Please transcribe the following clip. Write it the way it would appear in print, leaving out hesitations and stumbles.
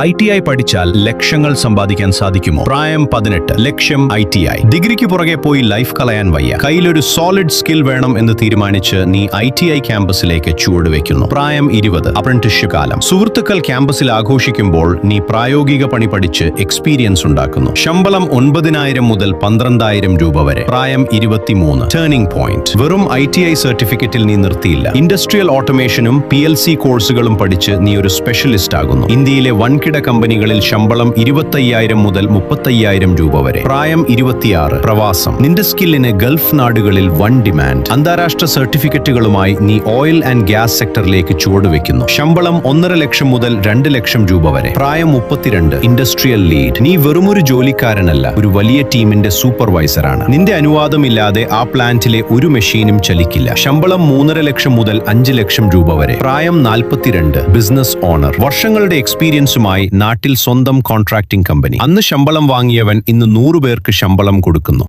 ITI പഠിച്ചാൽ ലക്ഷങ്ങൾ സമ്പാദിക്കാൻ സാധിക്കുമോ? പ്രായം 18, ലക്ഷ്യം ITI. ഡിഗ്രിക്ക് പുറകെ പോയി ലൈഫ് കളയാൻ വയ്യ. കയ്യിലൊരു സോളിഡ് സ്കിൽ വേണം എന്ന് തീരുമാനിച്ച് നീ ITI ക്യാമ്പസിലേക്ക് ചുവടുവെക്കുന്നു. പ്രായം 20, അപ്രന്റിസ്ഷിപ്പ് കാലം. സുഹൃത്തുക്കൾ ക്യാമ്പസിൽ ആഘോഷിക്കുമ്പോൾ നീ പ്രായോഗിക പണി പഠിച്ച് എക്സ്പീരിയൻസ് ഉണ്ടാക്കുന്നു. ശമ്പളം 9,000 മുതൽ 12,000 രൂപ വരെ. പ്രായം 23, ടേണിംഗ് പോയിന്റ്. വെറും ITI സർട്ടിഫിക്കറ്റിൽ നീ നിർത്തിയില്ല. ഇൻഡസ്ട്രിയൽ ഓട്ടോമേഷനും PLC കോഴ്സുകളും പഠിച്ച് നീ ഒരു സ്പെഷ്യലിസ്റ്റ് ആകുന്നു. ഇന്ത്യയിലെ വൻകിട കമ്പനികളിൽ ശമ്പളം 25,000 മുതൽ 30,000 രൂപ വരെ. പ്രായം 26, പ്രവാസം. നിന്റെ സ്കില്ലിന് ഗൾഫ് നാടുകളിൽ വൻ ഡിമാൻഡ്. അന്താരാഷ്ട്ര സർട്ടിഫിക്കറ്റുകളുമായി നീ ഓയിൽ ആൻഡ് ഗ്യാസ് സെക്ടറിലേക്ക് ചുവടുവെക്കുന്നു. ശമ്പളം 1.5 ലക്ഷം മുതൽ 2 ലക്ഷം രൂപ വരെ. പ്രായം 32, ഇൻഡസ്ട്രിയൽ ലീഡ്. നീ വെറുമൊരു ജോലിക്കാരനല്ല, ഒരു വലിയ ടീമിന്റെ സൂപ്പർവൈസറാണ്. നിന്റെ അനുവാദമില്ലാതെ ആ പ്ലാന്റിലെ ഒരു മെഷീനും ചലിക്കില്ല. ശമ്പളം 3.5 ലക്ഷം മുതൽ 5 ലക്ഷം രൂപ വരെ. പ്രായം 42, ബിസിനസ് ഓണർ. വർഷങ്ങളുടെ എക്സ്പീരിയൻസുമായി നാട്ടിൽ സ്വന്തം കോൺട്രാക്ടിംഗ് കമ്പനി. അന്ന് ശമ്പളം വാങ്ങിയവൻ ഇന്ന് 100 പേർക്ക് ശമ്പളം കൊടുക്കുന്നു.